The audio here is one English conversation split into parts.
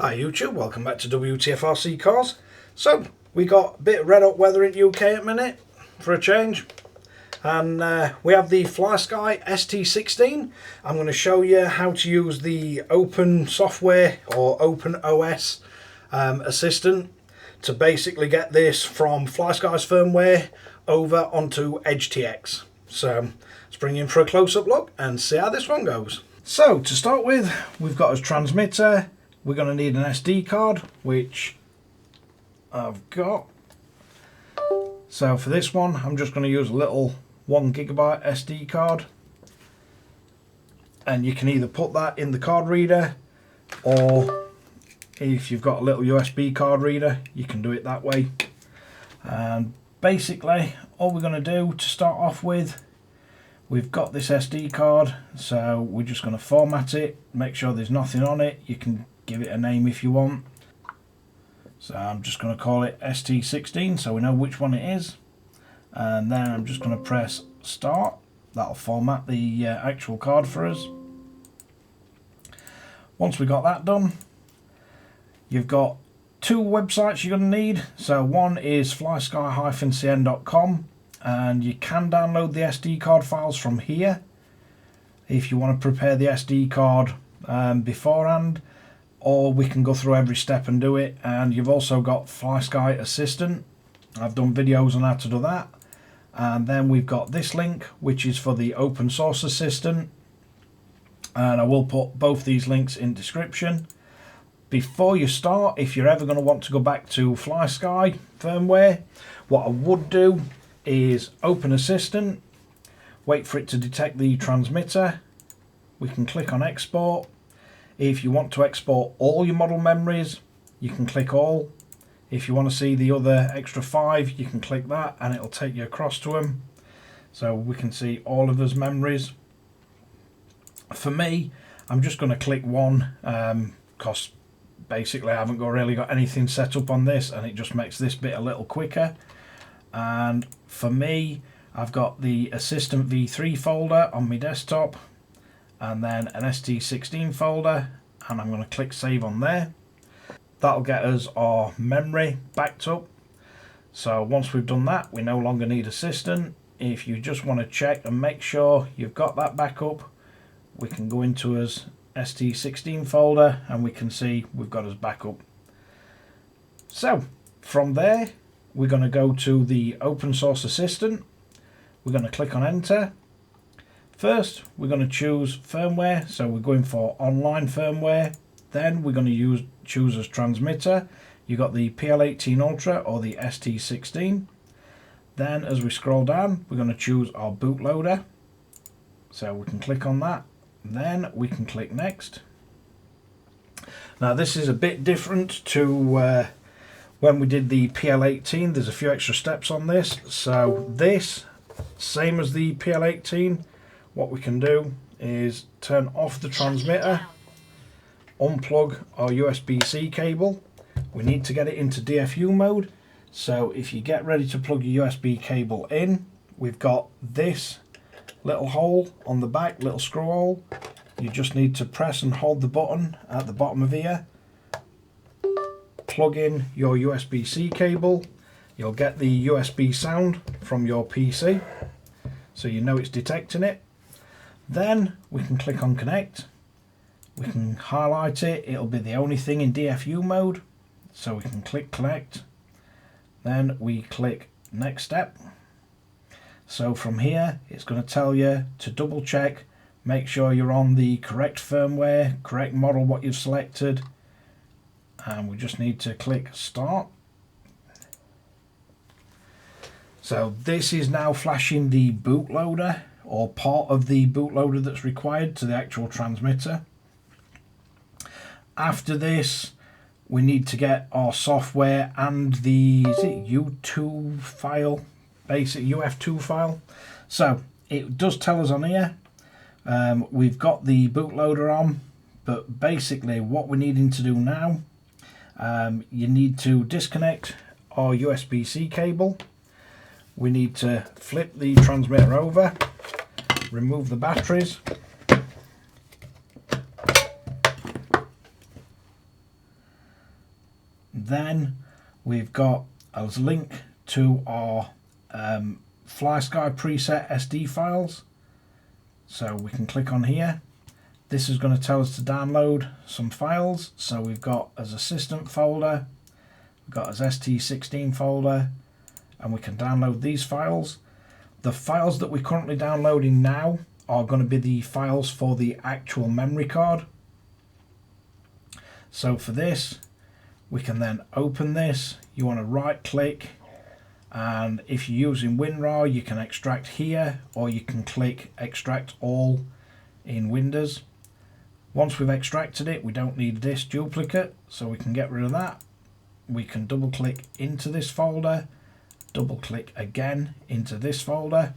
Hi YouTube, welcome back to Wtf Rc Cars. So, we got a bit of red hot weather in UK at the minute, for a change. And we have the Flysky ST16. I'm going to show you how to use the open software or open OS assistant to basically get this from Flysky's firmware over onto Edge TX. So, let's bring you in for a close-up look and see how this one goes. So, to start with, we've got as transmitter. We're going to need an SD card, which I've got. So for this one, I'm just going to use a little 1 GB SD card. And you can either put that in the card reader, or if you've got a little USB card reader, you can do it that way. And basically, all we're going to do to start off with, we've got this SD card, so we're just going to format it, make sure there's nothing on it. You can give it a name if you want. So I'm just going to call it ST16 so we know which one it is. And then I'm just going to press start. That'll format the actual card for us. Once we got that done, you've got 2 websites you're going to need. So one is flysky-cn.com, and you can download the SD card files from here if you want to prepare the SD card beforehand, or we can go through every step and do it. And you've also got Flysky Assistant. I've done videos on how to do that. And then we've got this link, which is for the open source assistant, and I will put both these links in description. Before you start, if you're ever going to want to go back to Flysky firmware, what I would do is open assistant, wait for it to detect the transmitter. We can click on export. If you want to export all your model memories, you can click all. If you want to see the other extra 5, you can click that and it'll take you across to them. So we can see all of those memories. For me, I'm just going to click one because basically I haven't really got anything set up on this, and it just makes this bit a little quicker. And for me, I've got the Assistant V3 folder on my desktop, and then an ST16 folder, and I'm going to click save on there. That'll get us our memory backed up. So once we've done that, we no longer need Assistant. If you just want to check and make sure you've got that backup, we can go into us ST16 folder and we can see we've got us backup. So from there, we're going to go to the open source assistant. We're going to click on enter. First, we're going to choose firmware, so we're going for online firmware. Then we're going to choose as transmitter. You got the PL18 Ultra or the ST16. Then as we scroll down, we're going to choose our bootloader. So we can click on that. Then we can click next. Now this is a bit different to when we did the PL18. There's a few extra steps on this. So this, same as the PL18, what we can do is turn off the transmitter, unplug our USB-C cable. We need to get it into DFU mode. So if you get ready to plug your USB cable in, we've got this little hole on the back, little screw hole. You just need to press and hold the button at the bottom of here. Plug in your USB-C cable. You'll get the USB sound from your PC, so you know it's detecting it. Then we can click on connect. We can highlight it. It'll be the only thing in DFU mode. So we can click connect. Then we click next step. So from here, it's going to tell you to double check, make sure you're on the correct firmware, correct model, what you've selected. And we just need to click start. So this is now flashing the bootloader, or part of the bootloader that's required to the actual transmitter. After this, we need to get our software and the U2 file, basic UF2 file. So it does tell us on here, we've got the bootloader on, but basically what we're needing to do now, you need to disconnect our USB-C cable. We need to flip the transmitter over, remove the batteries, Then we've got a link to our Flysky preset SD files. So we can click on here. This is going to tell us to download some files. So we've got as assistant folder, we've got as ST16 folder, and we can download these files. The files that we're currently downloading now are going to be the files for the actual memory card. So for this, we can then open this. You want to right click, and if you're using WinRAR, you can extract here, or you can click extract all in Windows. Once we've extracted it, we don't need this duplicate, so we can get rid of that. We can double click into this folder, double click again into this folder.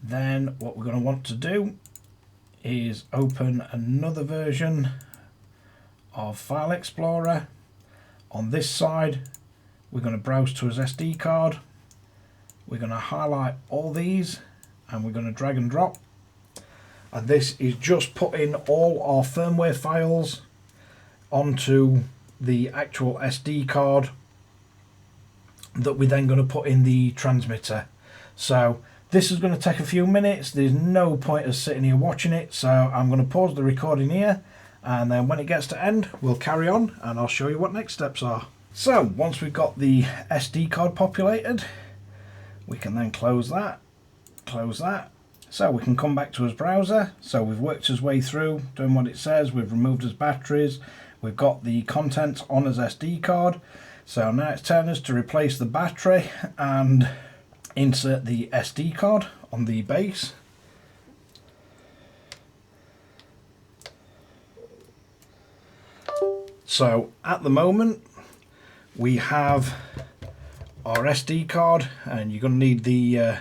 Then what we're going to want to do is open another version of File Explorer. On this side, we're going to browse to his SD card. We're going to highlight all these and we're going to drag and drop. And this is just putting all our firmware files onto the actual SD card that we're then going to put in the transmitter. So this is going to take a few minutes. There's no point of sitting here watching it, so I'm going to pause the recording here, and then when it gets to end we'll carry on and I'll show you what next steps are. So once we've got the SD card populated, we can then close that. So we can come back to his browser. So we've worked his way through doing what it says. We've removed his batteries. We've got the contents on his SD card. So now it's telling us to replace the battery and insert the SD card on the base. So at the moment we have our SD card, and you're going to need the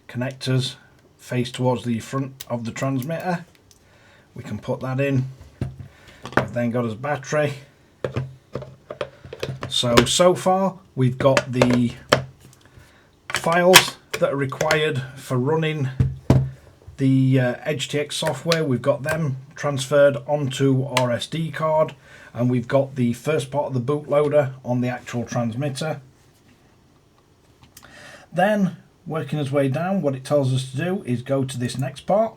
connectors face towards the front of the transmitter. We can put that in. We've then got his battery. So far we've got the files that are required for running the Edge TX software. We've got them transferred onto our SD card, and we've got the first part of the bootloader on the actual transmitter. Then working his way down, what it tells us to do is go to this next part.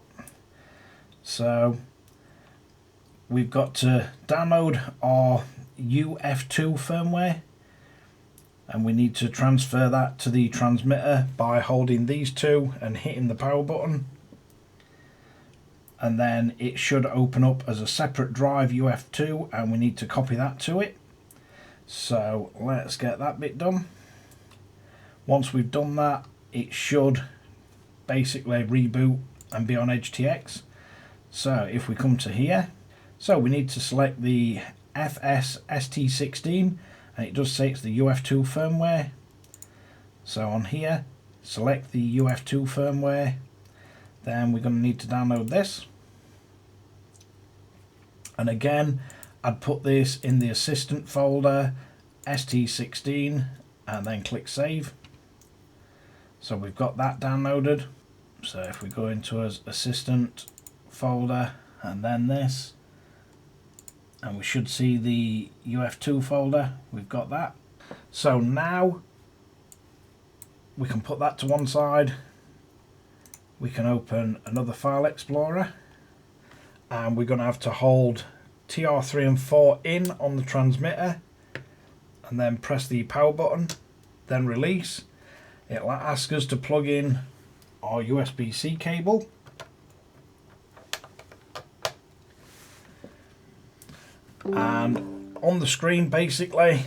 So we've got to download our UF2 firmware, and we need to transfer that to the transmitter by holding these two and hitting the power button, and then it should open up as a separate drive, UF2, and we need to copy that to it. So let's get that bit done. Once we've done that, it should basically reboot and be on Edge TX. So if we come to here, so we need to select the FS ST16, and it does say it's the UF2 firmware. So on here, select the UF2 firmware. Then we're going to need to download this. And again, I'd put this in the assistant folder, ST16, and then click save. So we've got that downloaded. So if we go into his assistant folder and then this, and we should see the UF2 folder, we've got that. So now we can put that to one side. We can open another File Explorer, and we're going to have to hold TR3 and 4 in on the transmitter and then press the power button, then release. It'll ask us to plug in our USB-C cable. And on the screen basically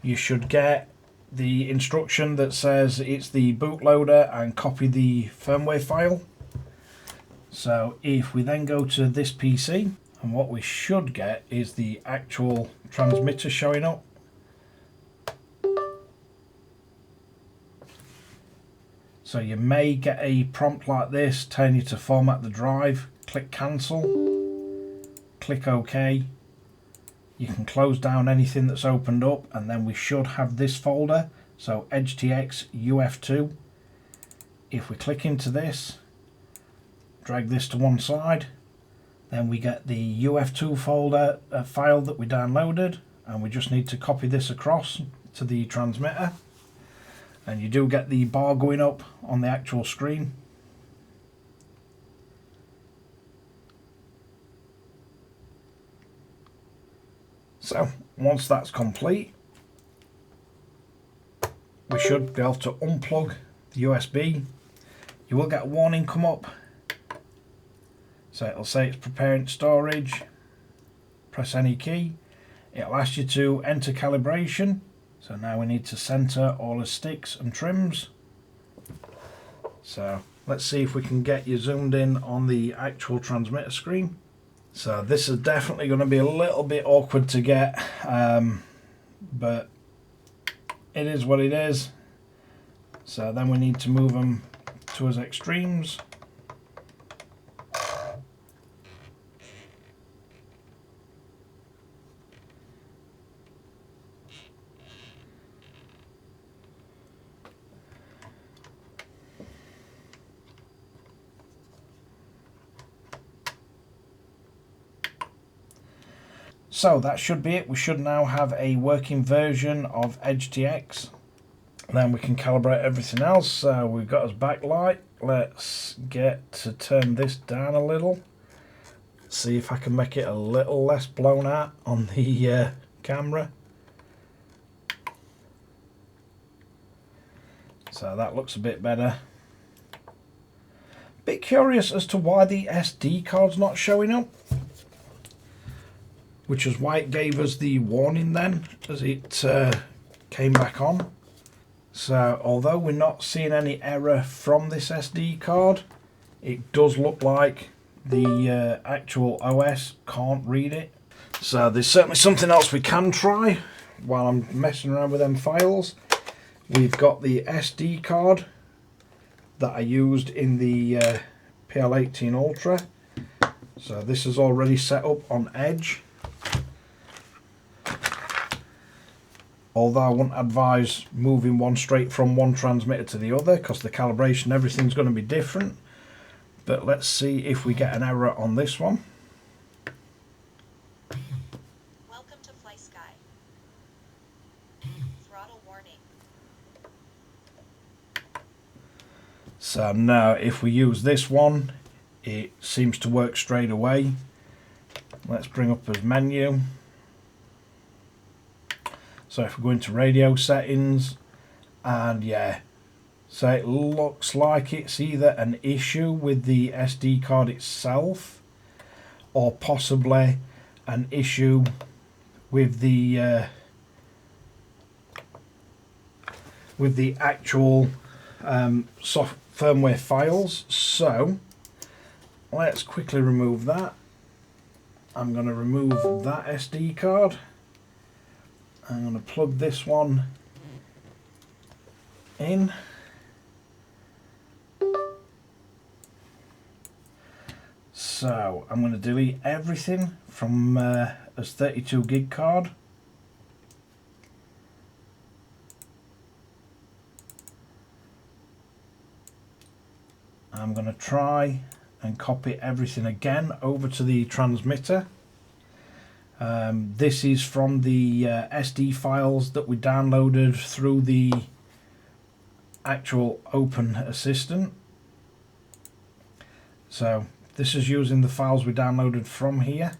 you should get the instruction that says it's the bootloader and copy the firmware file. So if we then go to this PC, and what we should get is the actual transmitter showing up. So you may get a prompt like this telling you to format the drive. Click cancel, click OK. You can close down anything that's opened up, and then we should have this folder, so Edge TX UF2. If we click into this, drag this to one side, then we get the UF2 folder file that we downloaded, and we just need to copy this across to the transmitter, and you do get the bar going up on the actual screen. So once that's complete, we should be able to unplug the USB. You will get a warning come up, so it'll say it's preparing storage. Press any key, it'll ask you to enter calibration. So now we need to center all the sticks and trims. So let's see if we can get you zoomed in on the actual transmitter screen. So this is definitely going to be a little bit awkward to get, but it is what it is. So then we need to move them to as extremes. So that should be it. We should now have a working version of Edge TX. Then we can calibrate everything else. So we've got us backlight. Let's get to turn this down a little. See if I can make it a little less blown out on the camera. So that looks a bit better. Bit curious as to why the SD card's not showing up, which is why it gave us the warning then as it came back on. So although we're not seeing any error from this SD card, it does look like the actual OS can't read it. So there's certainly something else we can try while I'm messing around with them files. We've got the SD card that I used in the PL18 Ultra. So this is already set up on Edge. Although I wouldn't advise moving one straight from one transmitter to the other because the calibration, everything's going to be different. But let's see if we get an error on this one. Welcome to Flysky. Throttle warning. So now if we use this one, it seems to work straight away. Let's bring up as menu. So if we go into radio settings, and yeah, so it looks like it's either an issue with the SD card itself or possibly an issue with the actual firmware files. So let's quickly remove that. I'm going to remove that SD card. I'm going to plug this one in. So I'm going to delete everything from as 32 gig card. I'm going to try and copy everything again over to the transmitter. This is from the SD files that we downloaded through the actual Open Assistant. So this is using the files we downloaded from here.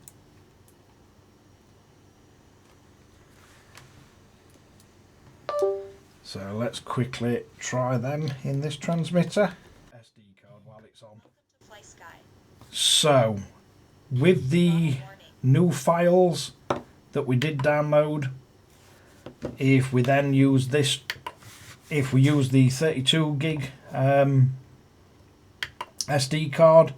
So let's quickly try them in this transmitter. SD card while it's on. So with the new files that we did download, if we then use this, if we use the 32 gig SD card,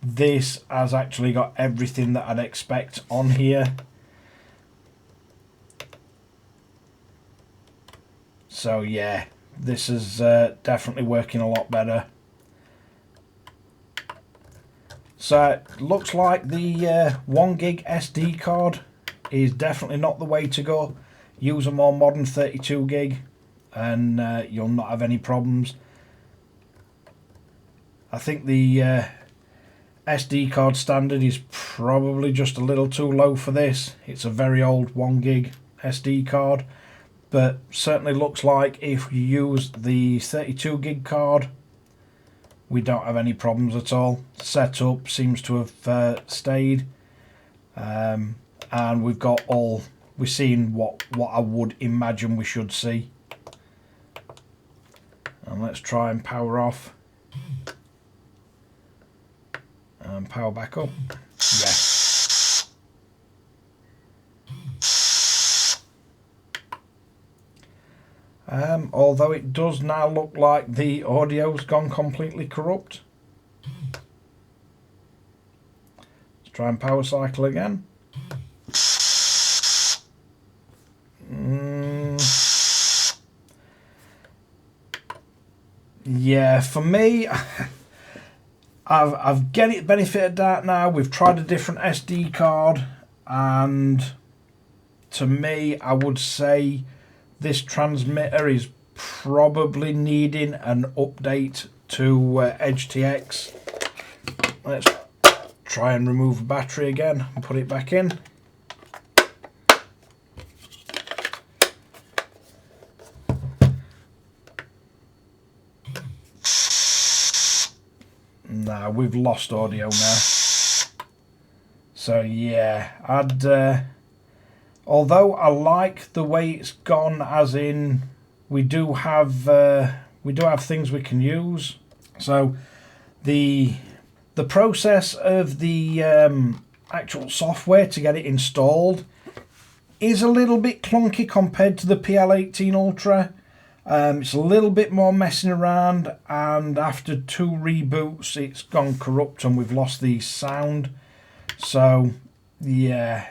this has actually got everything that I'd expect on here. So yeah, this is definitely working a lot better. So it looks like the 1 gig SD card is definitely not the way to go. Use a more modern 32 gig and you'll not have any problems. I think the SD card standard is probably just a little too low for this. It's a very old 1 gig SD card, but certainly looks like if you use the 32 gig card, we don't have any problems at all. Setup seems to have stayed, and we've got all, we're seeing what I would imagine we should see. And let's try and power off and power back up. Yeah. Although it does now look like the audio's gone completely corrupt. Let's try and power cycle again. Yeah, for me, I've get it benefit of that now. We've tried a different SD card, and to me, I would say this transmitter is probably needing an update to Edge TX. Let's try and remove the battery again and put it back in. Nah, we've lost audio now. So yeah, although I like the way it's gone, as in we do have things we can use. So the process of the actual software to get it installed is a little bit clunky compared to the PL18 Ultra. It's a little bit more messing around, and after 2 reboots it's gone corrupt and we've lost the sound. So yeah,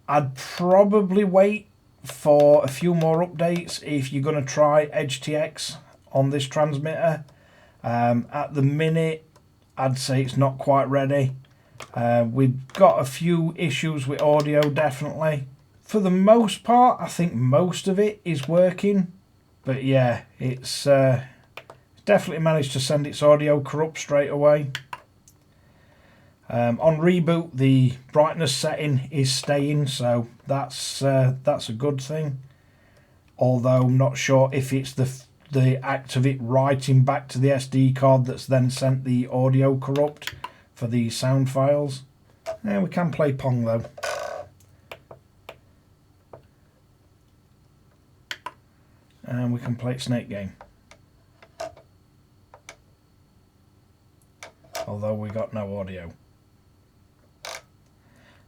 I'd probably wait for a few more updates if you're going to try Edge TX on this transmitter. At the minute, I'd say it's not quite ready. We've got a few issues with audio, definitely. For the most part, I think most of it is working. But yeah, it's definitely managed to send its audio corrupt straight away. On reboot, the brightness setting is staying, so that's a good thing. Although I'm not sure if it's the act of it writing back to the SD card that's then sent the audio corrupt for the sound files. Yeah, we can play Pong though. And we can play Snake Game. Although we got no audio.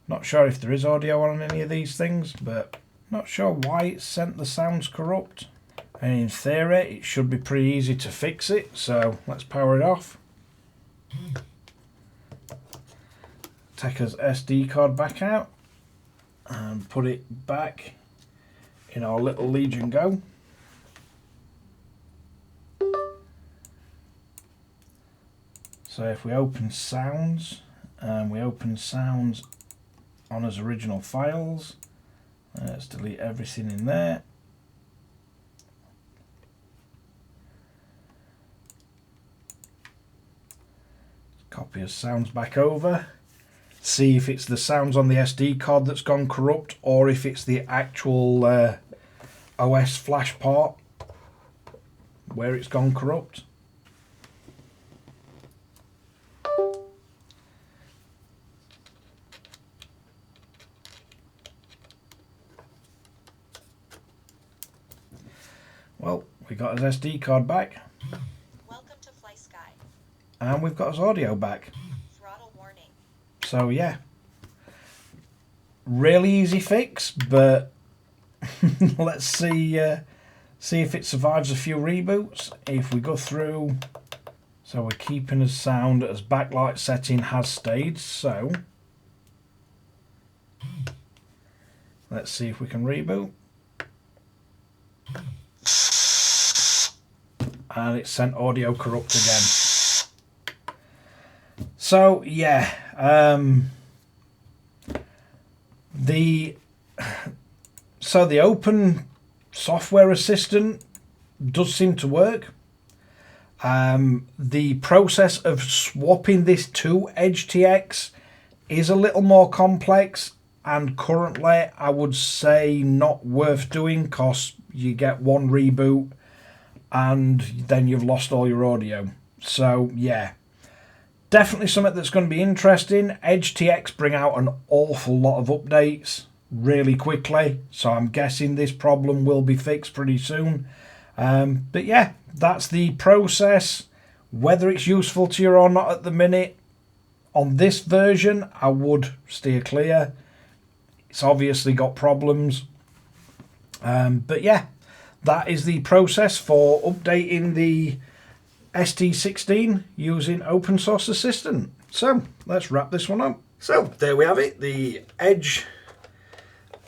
Not sure if there is audio on any of these things, but not sure why it sent the sounds corrupt. And in theory, it should be pretty easy to fix it, so let's power it off. Take our SD card back out and put it back in our little Legion Go. So if we open sounds, and we open sounds on his original files, let's delete everything in there. Copy his sounds back over. See if it's the sounds on the SD card that's gone corrupt, or if it's the actual OS flash part where it's gone corrupt. Well, we got his SD card back. Welcome to Flysky. And we've got his audio back. Throttle warning. So yeah, really easy fix, but let's see if it survives a few reboots. If we go through, so we're keeping his sound as backlight setting has stayed, so let's see if we can reboot. And it sent audio corrupt again. So yeah, the open software assistant does seem to work. The process of swapping this to Edge TX is a little more complex, and currently I would say not worth doing, because you get one reboot and then you've lost all your audio. So yeah, definitely something that's going to be interesting. Edge TX bring out an awful lot of updates really quickly, so I'm guessing this problem will be fixed pretty soon. But yeah, that's the process. Whether it's useful to you or not at the minute, on this version I would steer clear. It's obviously got problems. But yeah, that is the process for updating the ST16 using Open Source Assistant. So let's wrap this one up. So there we have it, the Edge,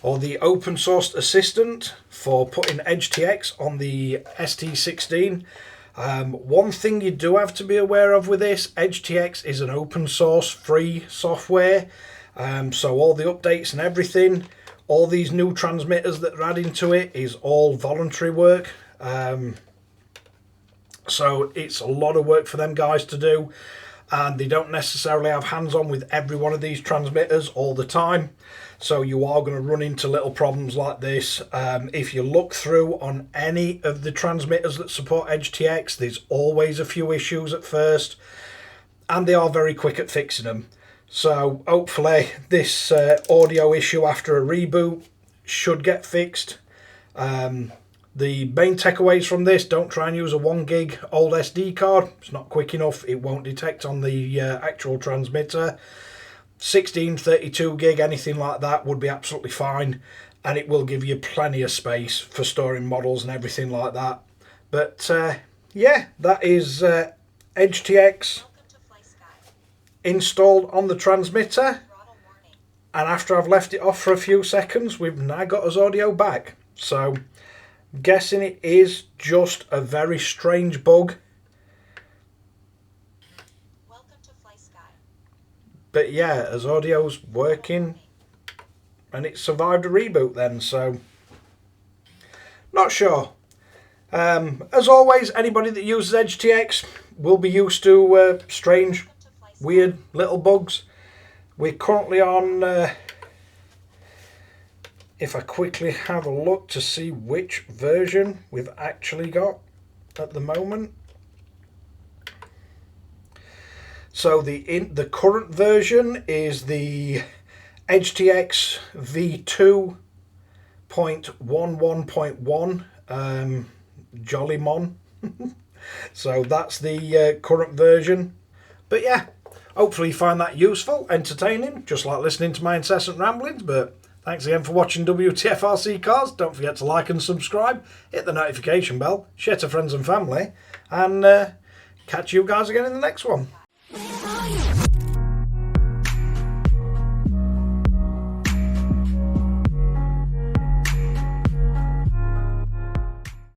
or the open source assistant for putting Edge TX on the ST16. One thing you do have to be aware of with this, Edge TX is an open source free software. So all the updates and everything, all these new transmitters that are adding to it is all voluntary work. So it's a lot of work for them guys to do, and they don't necessarily have hands-on with every one of these transmitters all the time. So you are going to run into little problems like this. If you look through on any of the transmitters that support Edge TX, there's always a few issues at first, and they are very quick at fixing them. So hopefully this audio issue after a reboot should get fixed. The main takeaways from this: don't try and use a 1 gig old SD card. It's not quick enough. It won't detect on the actual transmitter. 16, 32 gig, anything like that would be absolutely fine, and it will give you plenty of space for storing models and everything like that. But yeah, that is Edge TX installed on the transmitter, and after I've left it off for a few seconds, we've now got us audio back. So I'm guessing it is just a very strange bug. But yeah, as audio's working, and it survived a reboot then, so not sure. As always, anybody that uses Edge TX will be used to strange, weird little bugs. We're currently on, if I quickly have a look to see which version we've actually got at the moment. So the current version is the Edge TX v2.11.1 Jollymon. So that's the current version. But yeah, hopefully you find that useful, entertaining, just like listening to my incessant ramblings. But thanks again for watching Wtf Rc Cars. Don't forget to like and subscribe, hit the notification bell, share to friends and family, and catch you guys again in the next one.